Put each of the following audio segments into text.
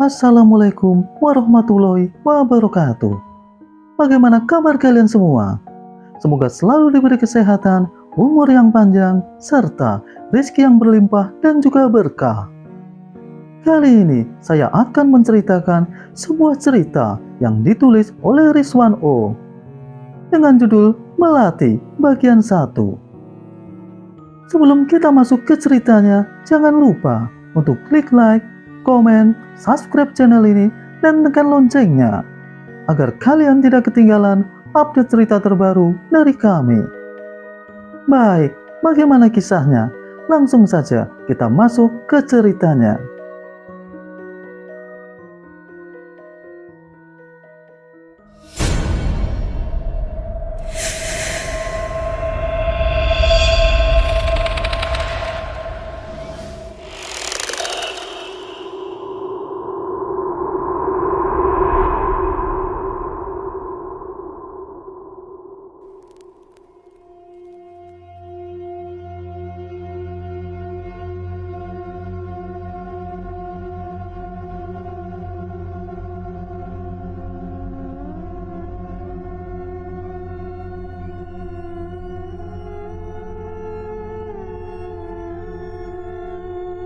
Assalamualaikum warahmatullahi wabarakatuh. Bagaimana kabar kalian semua? Semoga selalu diberi kesehatan, umur yang panjang, serta rezeki yang berlimpah dan juga berkah. Kali ini saya akan menceritakan sebuah cerita yang ditulis oleh Rizwan O. dengan judul Melati bagian 1. Sebelum kita masuk ke ceritanya, jangan lupa untuk klik like, komen, subscribe channel ini, dan tekan loncengnya agar kalian tidak ketinggalan update cerita terbaru dari kami. Baik, bagaimana kisahnya? Langsung saja kita masuk ke ceritanya.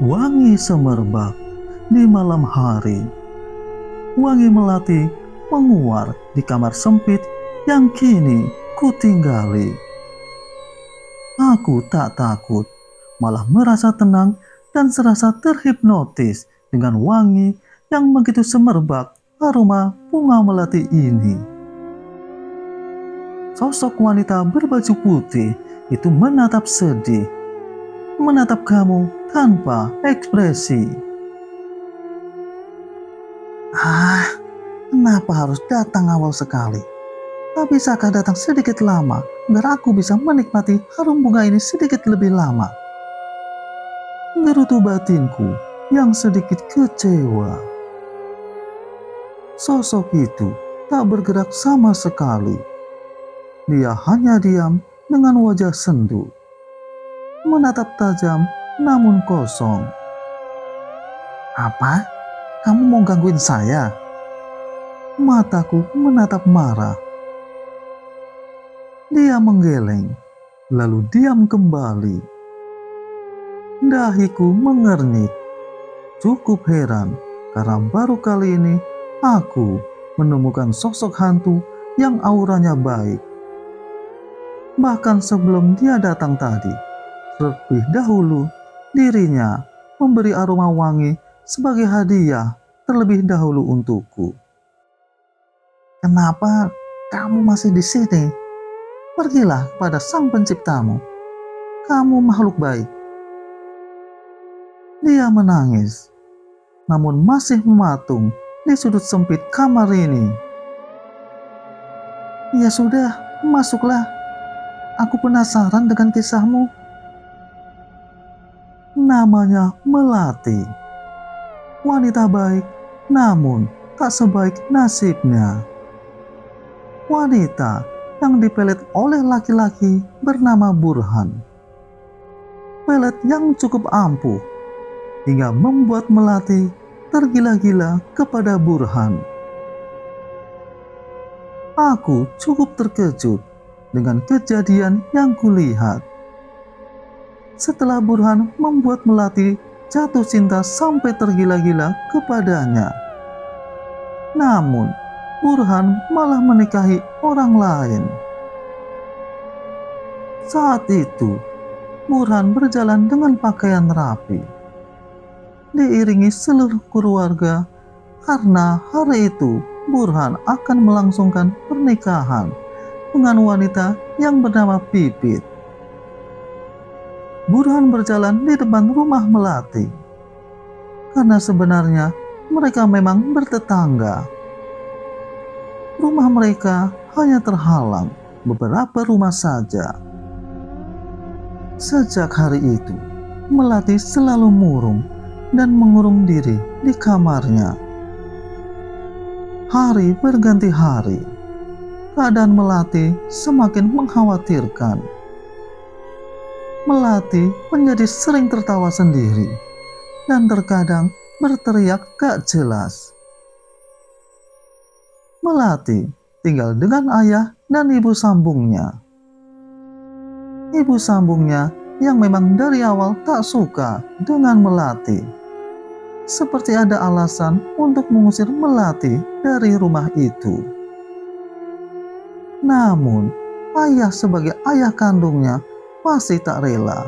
Wangi semerbak di malam hari. Wangi melati menguar di kamar sempit yang kini kutinggali. Aku tak takut, malah merasa tenang dan serasa terhipnotis dengan wangi yang begitu semerbak aroma bunga melati ini. Sosok wanita berbaju putih itu menatap sedih, menatap kamu tanpa ekspresi. Kenapa harus datang awal sekali? Tak bisakah datang sedikit lama, agar aku bisa menikmati harum bunga ini sedikit lebih lama? Gerutu batinku yang sedikit kecewa. Sosok itu tak bergerak sama sekali. Dia hanya diam dengan wajah sendu, menatap tajam namun kosong. Apa? Kamu mau gangguin saya? Mataku menatap marah. Dia menggeleng, lalu diam kembali. Dahiku mengernyit. Cukup heran karena baru kali ini aku menemukan sosok hantu yang auranya baik. Bahkan sebelum dia datang tadi, terlebih dahulu dirinya memberi aroma wangi sebagai hadiah terlebih dahulu untukku. Kenapa kamu masih di sini? Pergilah kepada sang penciptamu. Kamu makhluk baik. Dia menangis, namun masih mematung di sudut sempit kamar ini. Ya sudah, masuklah. Aku penasaran dengan kisahmu. Namanya Melati. Wanita baik, namun tak sebaik nasibnya. Wanita yang dipelet oleh laki-laki bernama Burhan. Pelet yang cukup ampuh, hingga membuat Melati tergila-gila kepada Burhan. Aku cukup terkejut dengan kejadian yang kulihat. Setelah Burhan membuat Melati jatuh cinta sampai tergila-gila kepadanya. Namun, Burhan malah menikahi orang lain. Saat itu, Burhan berjalan dengan pakaian rapi, diiringi seluruh keluarga, karena hari itu Burhan akan melangsungkan pernikahan dengan wanita yang bernama Pipit. Burhan berjalan di depan rumah Melati, karena sebenarnya mereka memang bertetangga. Rumah mereka hanya terhalang beberapa rumah saja. Sejak hari itu, Melati selalu murung dan mengurung diri di kamarnya. Hari berganti hari, keadaan Melati semakin mengkhawatirkan. Melati menjadi sering tertawa sendiri, dan terkadang berteriak gak jelas. Melati tinggal dengan ayah dan ibu sambungnya. Ibu sambungnya yang memang dari awal tak suka dengan Melati. Seperti ada alasan untuk mengusir Melati dari rumah itu. Namun, ayah sebagai ayah kandungnya masih tak rela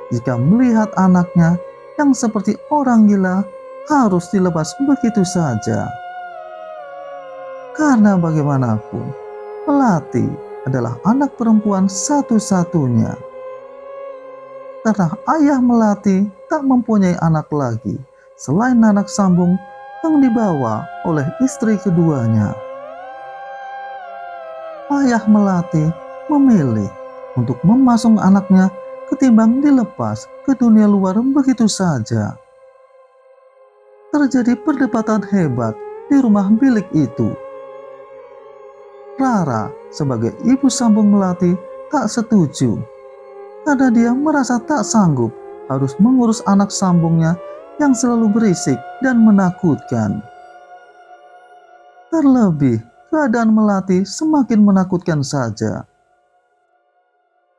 jika melihat anaknya yang seperti orang gila harus dilepas begitu saja. Karena bagaimanapun, Melati adalah anak perempuan satu-satunya. Karena ayah Melati tak mempunyai anak lagi selain anak sambung yang dibawa oleh istri keduanya. Ayah Melati memilih untuk memasung anaknya ketimbang dilepas ke dunia luar begitu saja. Terjadi perdebatan hebat di rumah bilik itu. Rara sebagai ibu sambung Melati tak setuju karena dia merasa tak sanggup harus mengurus anak sambungnya yang selalu berisik dan menakutkan. Terlebih, keadaan Melati semakin menakutkan saja.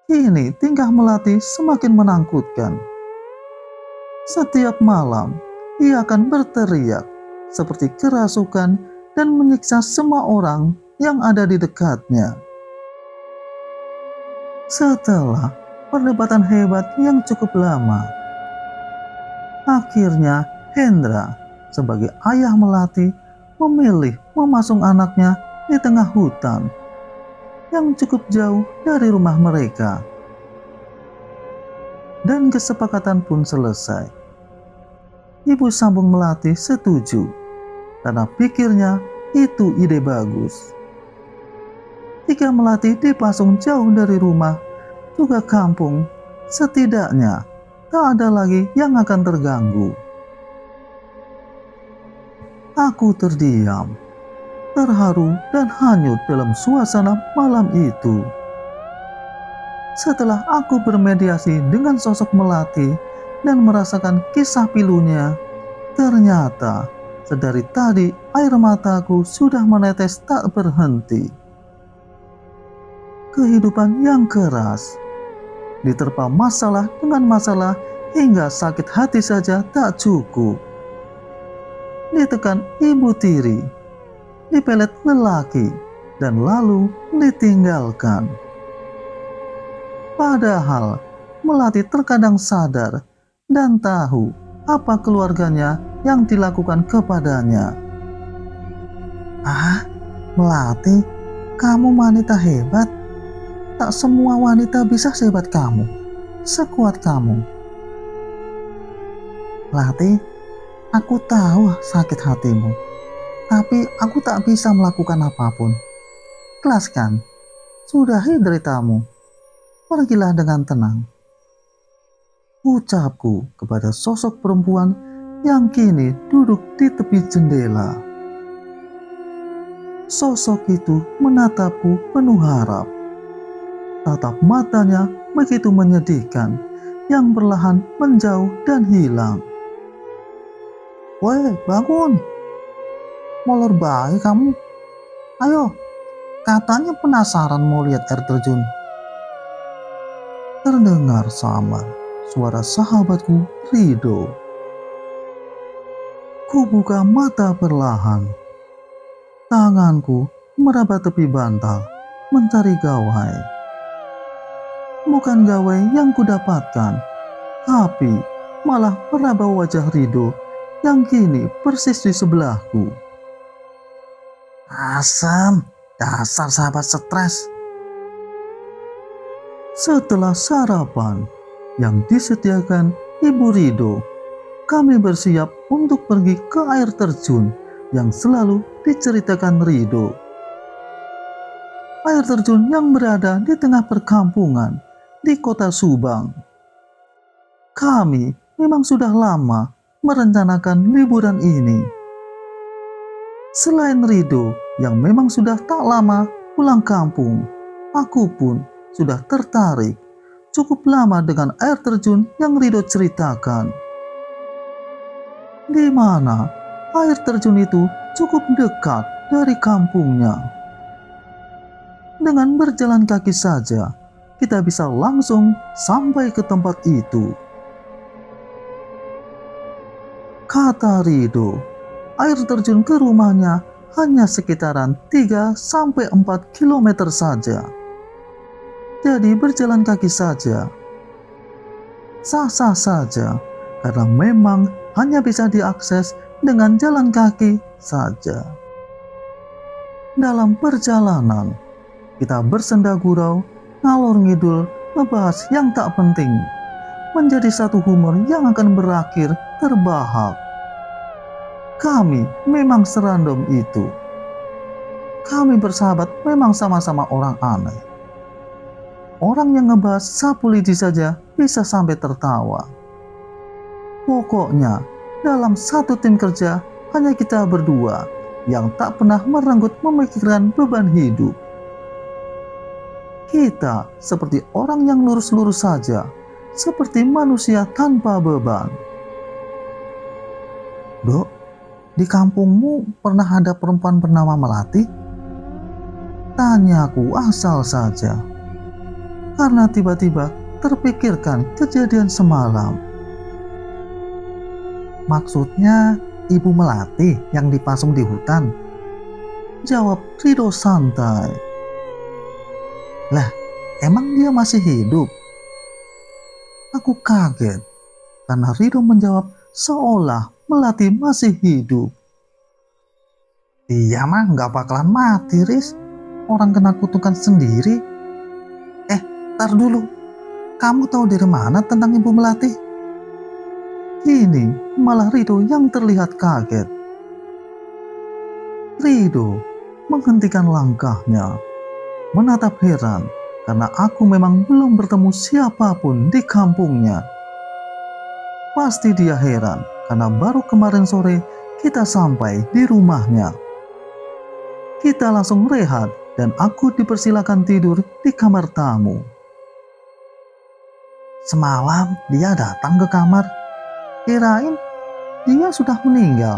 Kini tingkah Melati semakin menakutkan. Setiap malam, ia akan berteriak seperti kerasukan dan menyiksa semua orang yang ada di dekatnya. Setelah perdebatan hebat yang cukup lama, akhirnya Hendra sebagai ayah Melati memilih memasung anaknya di tengah hutan yang cukup jauh dari rumah mereka. Dan kesepakatan pun selesai. Ibu sambung Melati setuju karena pikirnya itu ide bagus. Jika Melati dipasung jauh dari rumah, juga kampung, setidaknya tak ada lagi yang akan terganggu. Aku terdiam, terharu dan hanyut dalam suasana malam itu. Setelah aku bermediasi dengan sosok Melati dan merasakan kisah pilunya, ternyata sedari tadi air mataku sudah menetes tak berhenti. Kehidupan yang keras, diterpa masalah dengan masalah hingga sakit hati saja tak cukup. Ditekan ibu tiri, dipelet lelaki, dan lalu ditinggalkan. Padahal Melati terkadang sadar dan tahu apa keluarganya yang dilakukan kepadanya. Melati, kamu wanita hebat. Tak semua wanita bisa sehebat kamu, sekuat kamu. Melati, aku tahu sakit hatimu, tapi aku tak bisa melakukan apapun. Ikhlaskan, sudahi deritamu. Pergilah dengan tenang. Ucapku kepada sosok perempuan yang kini duduk di tepi jendela. Sosok itu menatapku penuh harap. Tatap matanya begitu menyedihkan, yang perlahan menjauh dan hilang. Woi, bangun. Molor bayi kamu. Ayo, katanya penasaran mau lihat air terjun. Terdengar samar suara sahabatku Rido. Ku buka mata perlahan. Tanganku meraba tepi bantal mencari gawai. Bukan gawai yang kudapatkan, tapi malah meraba wajah Rido yang kini persis di sebelahku. Asam, dasar sahabat stres. Setelah sarapan yang disediakan Ibu Rido, kami bersiap untuk pergi ke air terjun yang selalu diceritakan Rido. Air terjun yang berada di tengah perkampungan di kota Subang. Kami memang sudah lama merencanakan liburan ini. Selain Rido yang memang sudah tak lama pulang kampung, aku pun sudah tertarik cukup lama dengan air terjun yang Rido ceritakan. di mana air terjun itu cukup dekat dari kampungnya. Dengan berjalan kaki saja, kita bisa langsung sampai ke tempat itu. Kata Rido, air terjun ke rumahnya hanya sekitaran 3-4 kilometer saja. Jadi berjalan kaki saja. Sah-sah saja, karena memang hanya bisa diakses dengan jalan kaki saja. Dalam perjalanan, kita bersenda gurau, ngalor ngidul, ngebahas yang tak penting, menjadi satu humor yang akan berakhir terbahak. Kami memang serandom itu. Kami bersahabat memang sama-sama orang aneh. Orang yang ngebahas sapu lidi saja bisa sampai tertawa. Pokoknya, dalam satu tim kerja hanya kita berdua yang tak pernah merenggut memikirkan beban hidup. Kita seperti orang yang lurus-lurus saja, seperti manusia tanpa beban. Dok, di kampungmu pernah ada perempuan bernama Melati? Tanyaku asal saja, karena tiba-tiba terpikirkan kejadian semalam. Maksudnya Ibu Melati yang dipasung di hutan? Jawab Rido santai. Lah, emang dia masih hidup? Aku kaget karena Rido menjawab seolah Melati masih hidup. Dia mah gak bakalan mati, Riz. Orang kena kutukan sendiri. Tar dulu, kamu tahu dari mana tentang Ibu Melati? Kini malah Rido yang terlihat kaget. Rido menghentikan langkahnya, menatap heran karena aku memang belum bertemu siapapun di kampungnya. Pasti dia heran karena baru kemarin sore kita sampai di rumahnya. Kita langsung rehat dan aku dipersilakan tidur di kamar tamu. Semalam dia datang ke kamar, kirain dia sudah meninggal.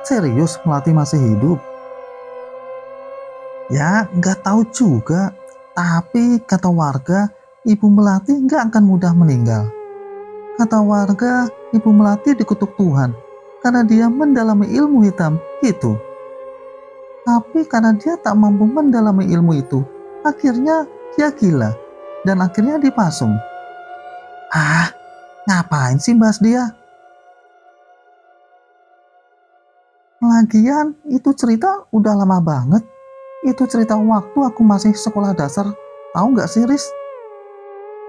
Serius Melati masih hidup? Ya nggak tahu juga, tapi kata warga Ibu Melati nggak akan mudah meninggal. Kata warga Ibu Melati dikutuk Tuhan karena dia mendalami ilmu hitam itu. Tapi karena dia tak mampu mendalami ilmu itu, akhirnya dia gila dan akhirnya dipasung. Ngapain sih bahas dia? Lagian itu cerita udah lama banget. Itu cerita waktu aku masih sekolah dasar. Tahu gak sih, Riz?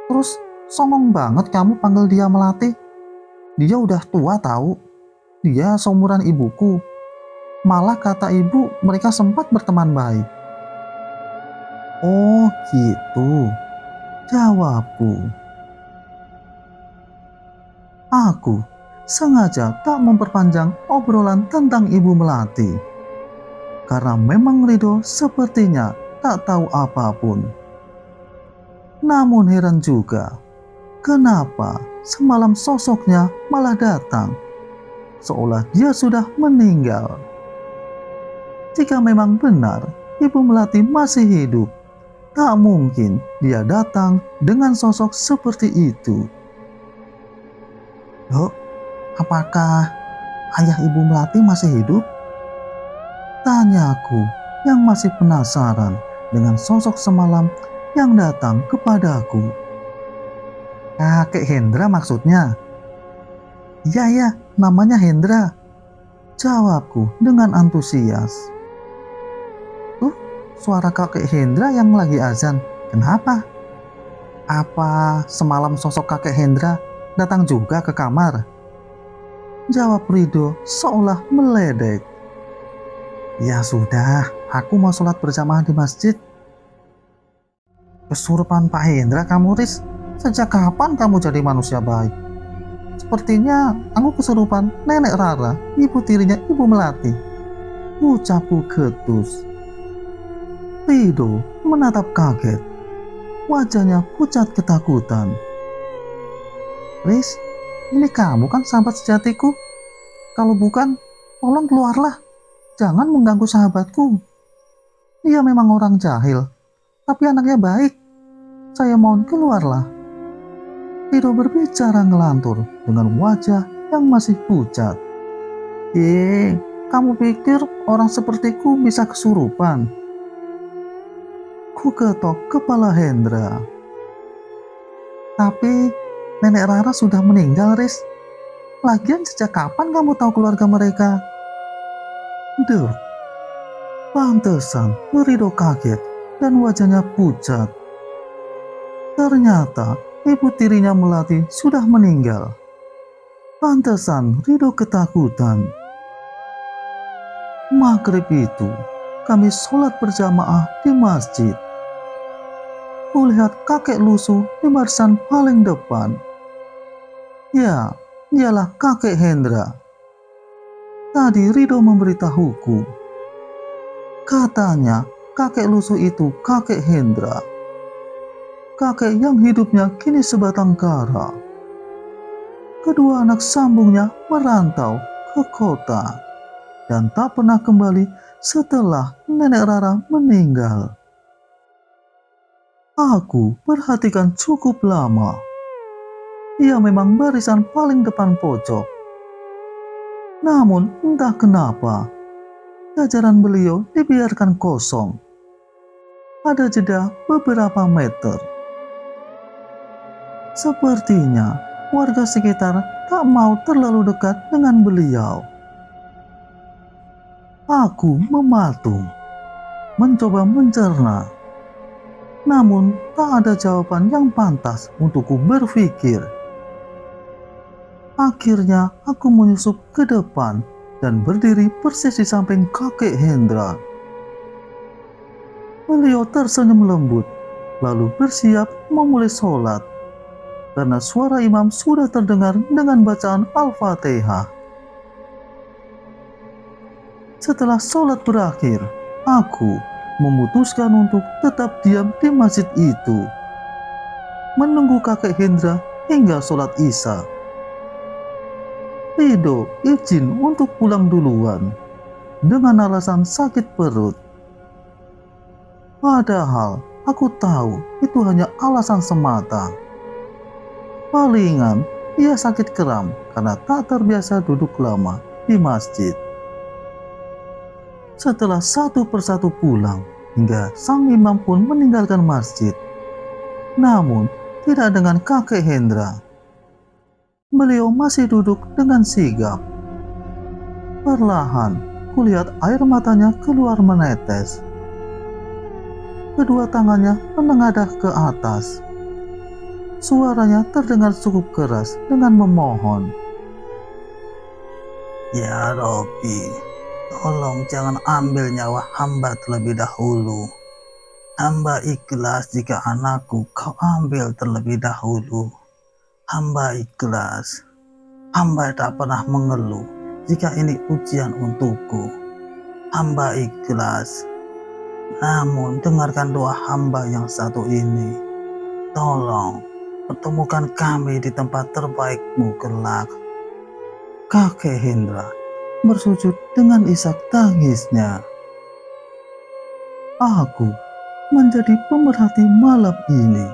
Terus songong banget kamu panggil dia Melati. Dia udah tua tahu. Dia seumuran ibuku. Malah kata ibu mereka sempat berteman baik. Oh gitu, jawabku. Aku sengaja tak memperpanjang obrolan tentang Ibu Melati. Karena memang Rido sepertinya tak tahu apapun. Namun heran juga, kenapa semalam sosoknya malah datang, seolah dia sudah meninggal. Jika memang benar Ibu Melati masih hidup, tak mungkin dia datang dengan sosok seperti itu. Dok, apakah ayah Ibu Melati masih hidup? Tanyaku yang masih penasaran dengan sosok semalam yang datang kepadaku. Kakek Hendra maksudnya? Iya, namanya Hendra. Jawabku dengan antusias. Tuh, suara kakek Hendra yang lagi azan. Kenapa? Apa semalam sosok kakek Hendra datang juga ke kamar? Jawab Rido seolah meledek. Ya sudah, aku mau sholat berjamaah di masjid. Kesurupan Pak Hendra kamu, Riz. Sejak kapan kamu jadi manusia baik? Sepertinya aku kesurupan Nenek Rara, ibu tirinya Ibu Melati. Ucapku getus. Rido menatap kaget. Wajahnya pucat ketakutan. Riz, ini kamu kan sahabat sejatiku? Kalau bukan, tolong keluarlah. Jangan mengganggu sahabatku. Dia memang orang jahil, tapi anaknya baik. Saya mohon keluarlah. Rido berbicara ngelantur dengan wajah yang masih pucat. Kamu pikir orang sepertiku bisa kesurupan? Ku ketok kepala Hendra. Tapi nenek Rara sudah meninggal, Riz. Lagian sejak kapan kamu tahu keluarga mereka? Duh, pantesan Rido kaget dan wajahnya pucat. Ternyata ibu tirinya Melati sudah meninggal. Pantesan Rido ketakutan. Maghrib itu, kami sholat berjamaah di masjid. Kulihat kakek lusuh di barisan paling depan. Ya, dialah kakek Hendra. Tadi Rido memberitahuku. Katanya kakek lusuh itu kakek Hendra. Kakek yang hidupnya kini sebatang kara. Kedua anak sambungnya merantau ke kota dan tak pernah kembali setelah nenek Rara meninggal. Aku perhatikan cukup lama. Ia memang barisan paling depan pojok. Namun entah kenapa, jajaran beliau dibiarkan kosong. Ada jeda beberapa meter. Sepertinya warga sekitar tak mau terlalu dekat dengan beliau. Aku mematung, mencoba mencerna. Namun tak ada jawaban yang pantas untukku berpikir. Akhirnya aku menyusup ke depan dan berdiri persis di samping kakek Hendra. Beliau tersenyum lembut, lalu bersiap memulai sholat. Karena suara imam sudah terdengar dengan bacaan Al-Fatihah. Setelah sholat berakhir, aku memutuskan untuk tetap diam di masjid itu, menunggu kakek Hendra hingga sholat Isya. Rido izin untuk pulang duluan dengan alasan sakit perut. Padahal aku tahu itu hanya alasan semata. Palingan ia sakit kram karena tak terbiasa duduk lama di masjid. Setelah satu persatu pulang, hingga sang imam pun meninggalkan masjid. Namun, tidak dengan kakek Hendra. Beliau masih duduk dengan sigap. Perlahan, kulihat air matanya keluar menetes. Kedua tangannya menengadah ke atas. Suaranya terdengar cukup keras dengan memohon. Ya Robbi, tolong jangan ambil nyawa hamba terlebih dahulu. Hamba ikhlas jika anakku kau ambil terlebih dahulu. Hamba ikhlas. Hamba tak pernah mengeluh jika ini ujian untukku. Hamba ikhlas. Namun dengarkan doa hamba yang satu ini. Tolong pertemukan kami di tempat terbaikmu kelak. Kakek Hendra bersujud dengan isak tangisnya. Aku menjadi pemerhati malam ini.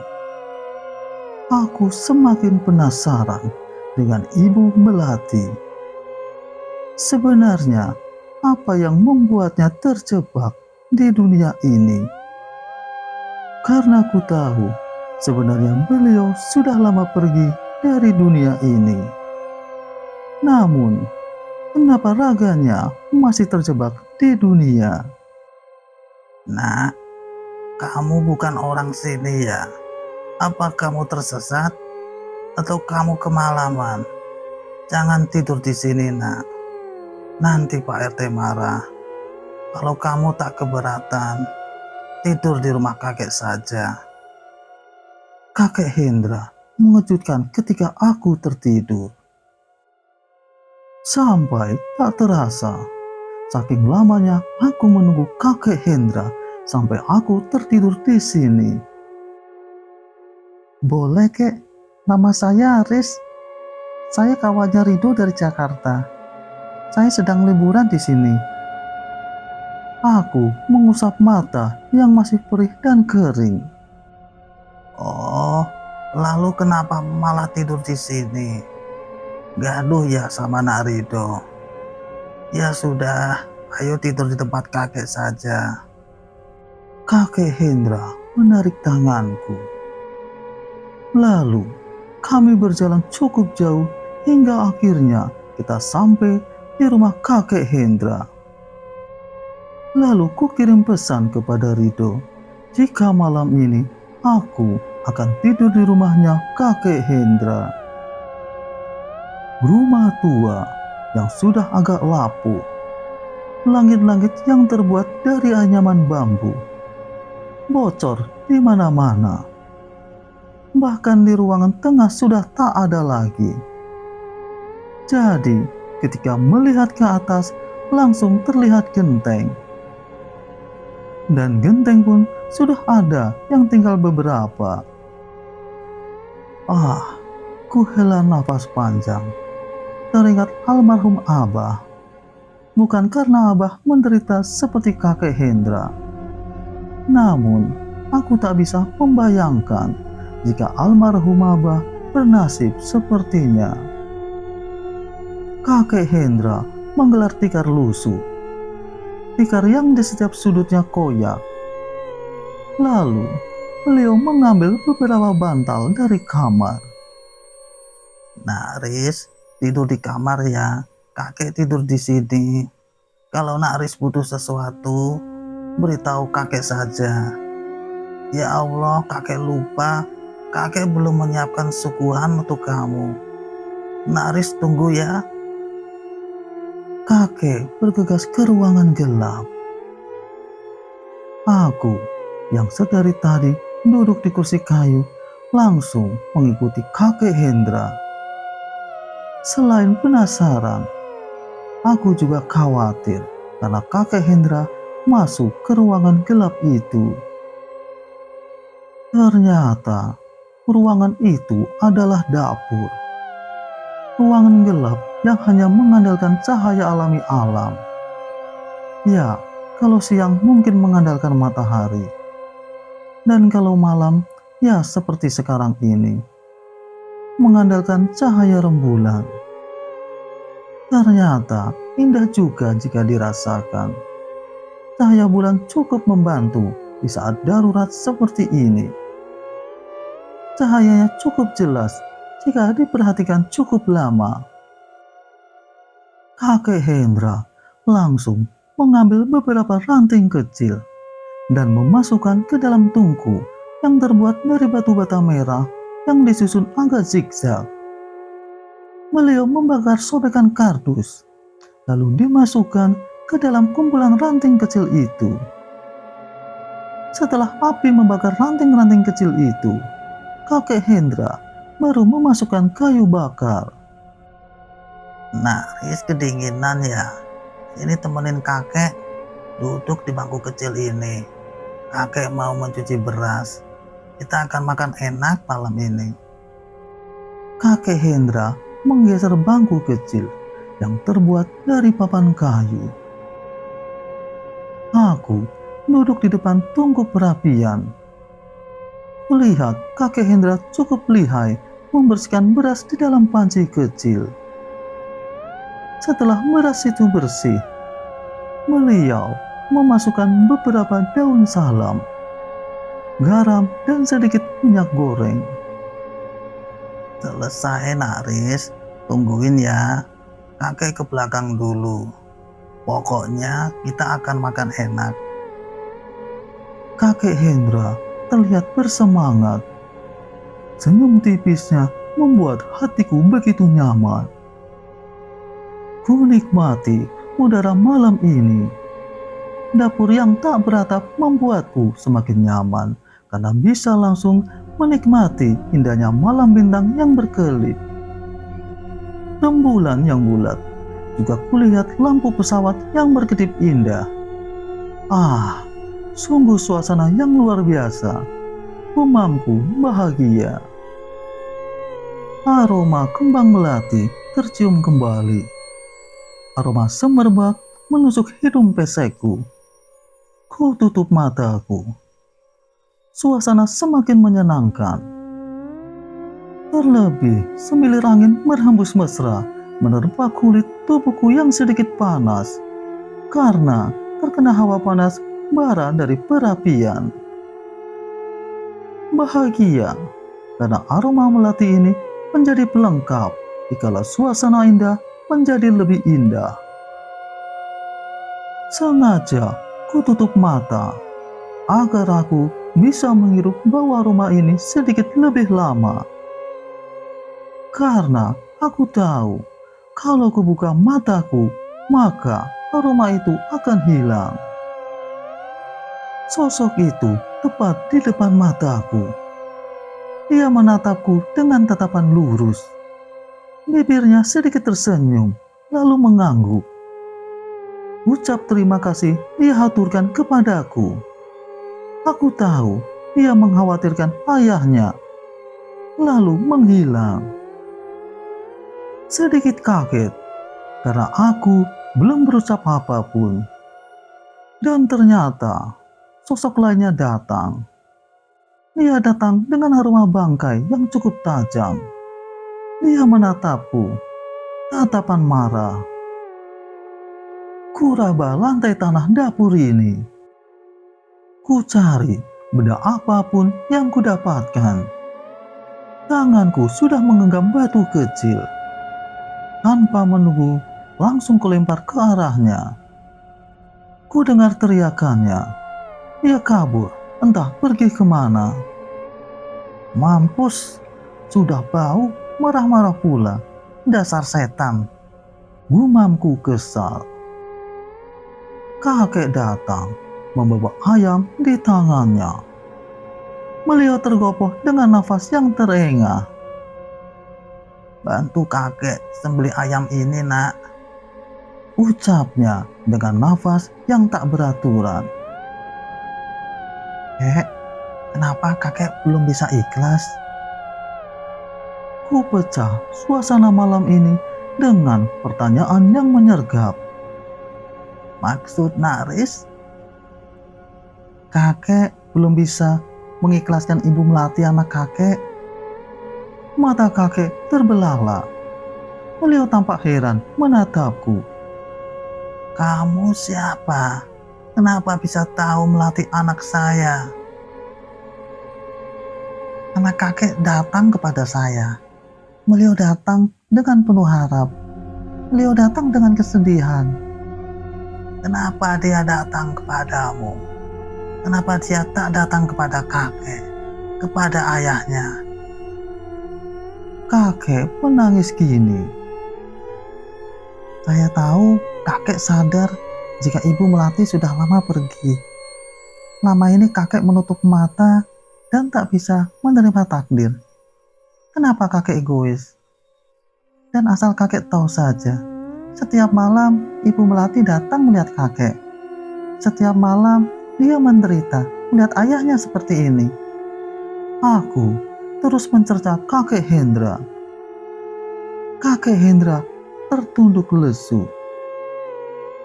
Aku semakin penasaran dengan Ibu Melati. Sebenarnya, apa yang membuatnya terjebak di dunia ini? Karena ku tahu, sebenarnya beliau sudah lama pergi dari dunia ini. Namun, kenapa raganya masih terjebak di dunia? Nak, kamu bukan orang sini ya? Apa kamu tersesat? Atau kamu kemalaman? Jangan tidur di sini, nak. Nanti Pak RT marah. Kalau kamu tak keberatan, tidur di rumah kakek saja. Kakek Hendra mengejutkan ketika aku tertidur. Sampai tak terasa, saking lamanya aku menunggu kakek Hendra sampai aku tertidur di sini. Boleh kek, nama saya Riz. Saya kawannya Rido dari Jakarta. Saya sedang liburan di sini. Aku mengusap mata yang masih perih dan kering. Oh, lalu kenapa malah tidur di sini? Gaduh ya sama Nak Rido. Ya sudah, ayo tidur di tempat kakek saja. Kakek Hendra menarik tanganku. Lalu kami berjalan cukup jauh hingga akhirnya kita sampai di rumah kakek Hendra. Lalu ku kirim pesan kepada Rido, jika malam ini aku akan tidur di rumahnya kakek Hendra. Rumah tua yang sudah agak lapuk, langit-langit yang terbuat dari anyaman bambu, bocor di mana-mana. Bahkan di ruangan tengah sudah tak ada lagi. Jadi, ketika melihat ke atas, langsung terlihat genteng. Dan genteng pun sudah ada yang tinggal beberapa. Ku hela nafas panjang. Teringat almarhum Abah. Bukan karena Abah menderita seperti kakek Hendra. Namun, aku tak bisa membayangkan jika almarhum Abah bernasib sepertinya. Kakek Hendra menggelar tikar lusuh. Tikar yang di setiap sudutnya koyak. Lalu, beliau mengambil beberapa bantal dari kamar. Nak Riz, tidur di kamar ya. Kakek tidur di sini. Kalau Nak Riz butuh sesuatu, beritahu kakek saja. Ya Allah, kakek lupa. Kakek belum menyiapkan suguhan untuk kamu. Nak Riz tunggu ya. Kakek bergegas ke ruangan gelap. Aku yang sedari tadi duduk di kursi kayu langsung mengikuti kakek Hendra. Selain penasaran, aku juga khawatir karena kakek Hendra masuk ke ruangan gelap itu. Ternyata ruangan itu adalah dapur. Ruangan gelap yang hanya mengandalkan cahaya alami alam. Ya, kalau siang mungkin mengandalkan matahari. Dan kalau malam, ya seperti sekarang ini, mengandalkan cahaya rembulan. Ternyata indah juga jika dirasakan. Cahaya bulan cukup membantu di saat darurat seperti ini. Cahayanya cukup jelas jika diperhatikan cukup lama. Kakek Hendra langsung mengambil beberapa ranting kecil dan memasukkan ke dalam tungku yang terbuat dari batu bata merah yang disusun agak zigzag. Beliau membakar sobekan kardus, lalu dimasukkan ke dalam kumpulan ranting kecil itu. Setelah api membakar ranting-ranting kecil itu, kakek Hendra baru memasukkan kayu bakar. Nak Riz kedinginan ya. Ini temenin kakek duduk di bangku kecil ini. Kakek mau mencuci beras. Kita akan makan enak malam ini. Kakek Hendra menggeser bangku kecil yang terbuat dari papan kayu. Aku duduk di depan tungku perapian. Melihat kakek Hendra cukup lihai membersihkan beras di dalam panci kecil. Setelah beras itu bersih, beliau memasukkan beberapa daun salam, garam, dan sedikit minyak goreng. Selesai Nak Riz, tungguin ya. Kakek ke belakang dulu. Pokoknya kita akan makan enak. Kakek Hendra terlihat bersemangat. Senyum tipisnya membuat hatiku begitu nyaman. Ku nikmati udara malam ini. Dapur yang tak beratap membuatku semakin nyaman karena bisa langsung menikmati indahnya malam bintang yang berkelip. Rembulan yang bulat, juga kulihat lampu pesawat yang berkedip indah. Sungguh suasana yang luar biasa. Umamku bahagia. Aroma kembang melati tercium kembali. Aroma semerbak menusuk hidung pesekku. Ku tutup mataku. Suasana semakin menyenangkan. Terlebih, semilir angin berhembus mesra menerpa kulit tubuhku yang sedikit panas karena terkena hawa panas bara dari perapian. Bahagia karena aroma melati ini menjadi pelengkap dikala suasana indah menjadi lebih indah. Sengaja ku tutup mata agar aku bisa menghirup bau aroma ini sedikit lebih lama. Karena aku tahu kalau ku buka mataku, maka aroma itu akan hilang. Sosok itu tepat di depan mataku. Dia menatapku dengan tatapan lurus. Bibirnya sedikit tersenyum, lalu mengangguk. Ucap terima kasih dia haturkan kepadaku. Aku tahu dia mengkhawatirkan ayahnya, lalu menghilang. Sedikit kaget karena aku belum berucap apapun. Dan ternyata sosok lainnya datang. Dia datang dengan aroma bangkai yang cukup tajam. Dia menatapku, tatapan marah. Ku raba lantai tanah dapur ini. Ku cari benda apapun yang ku dapatkan. Tanganku sudah menggenggam batu kecil. Tanpa menunggu, langsung kulempar ke arahnya. Ku dengar teriakannya. Dia kabur, entah pergi kemana. Mampus, sudah bau, marah-marah pula. Dasar setan, gumamku kesal. Kakek datang, membawa ayam di tangannya. Beliau tergopoh dengan nafas yang terengah. Bantu kakek sembelih ayam ini, nak. Ucapnya dengan nafas yang tak beraturan. Kenapa kakek belum bisa ikhlas? Ku pecah suasana malam ini dengan pertanyaan yang menyergap. Maksud Naris? Kakek belum bisa mengikhlaskan Ibu Melati anak kakek. Mata kakek terbelalak. Beliau tampak heran menatapku. Kamu siapa? Kenapa bisa tahu Melati anak saya? Anak kakek datang kepada saya. Beliau datang dengan penuh harap. Beliau datang dengan kesedihan. Kenapa dia datang kepadamu? Kenapa dia tak datang kepada kakek, kepada ayahnya? Kakek menangis gini. Saya tahu kakek sadar jika Ibu Melati sudah lama pergi. Lama ini kakek menutup mata dan tak bisa menerima takdir. Kenapa kakek egois? Dan asal kakek tahu saja, setiap malam Ibu Melati datang melihat kakek. Setiap malam dia menderita melihat ayahnya seperti ini. Aku terus mencerca kakek Hendra. Kakek Hendra tertunduk lesu.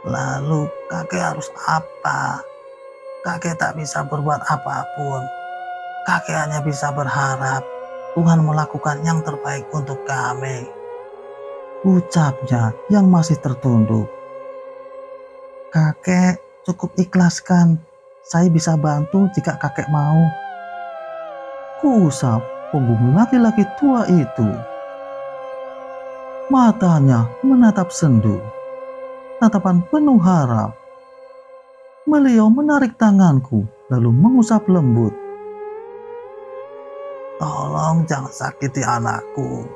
Lalu kakek harus apa? Kakek tak bisa berbuat apapun. Kakek hanya bisa berharap Tuhan melakukan yang terbaik untuk kami. Ucapnya yang masih tertunduk. Kakek cukup ikhlaskan. Saya bisa bantu jika kakek mau. Kuusap punggung laki-laki tua itu. Matanya menatap sendu. Tatapan penuh harap. Beliau menarik tanganku lalu mengusap lembut. Tolong jangan sakiti anakku.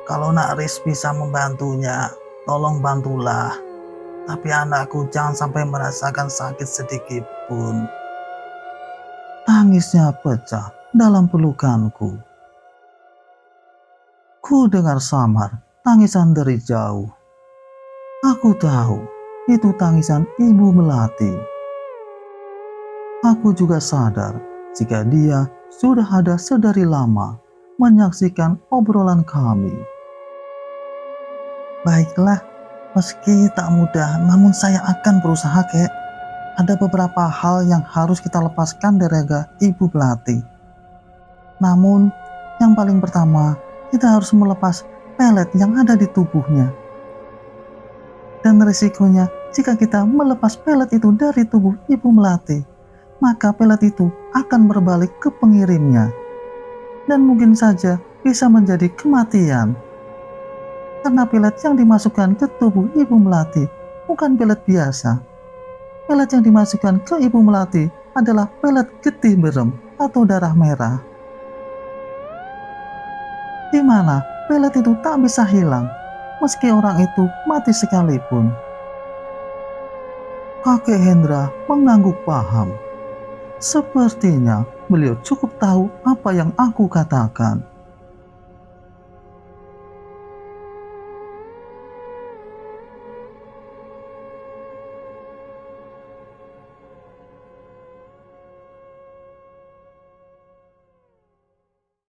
Kalau Naris bisa membantunya, tolong bantulah. Tapi anakku jangan sampai merasakan sakit sedikit pun. Tangisnya pecah dalam pelukanku. Ku dengar samar tangisan dari jauh. Aku tahu itu tangisan Ibu Melati. Aku juga sadar jika dia sudah ada sedari lama menyaksikan obrolan kami. Baiklah, Meski tak mudah, namun saya akan berusaha, kek. Ada beberapa hal yang harus kita lepaskan dari raga Ibu Melati. Namun, yang paling pertama, kita harus melepas pelet yang ada di tubuhnya. Dan risikonya, jika kita melepas pelet itu dari tubuh Ibu Melati, maka pelet itu akan berbalik ke pengirimnya. Dan mungkin saja bisa menjadi kematian. Karena pelet yang dimasukkan ke tubuh Ibu Melati bukan pelet biasa. Pelet yang dimasukkan ke Ibu Melati adalah pelet getih berem atau darah merah. Di mana pelet itu tak bisa hilang, meski orang itu mati sekalipun. Kakek Hendra mengangguk paham. Sepertinya beliau cukup tahu apa yang aku katakan.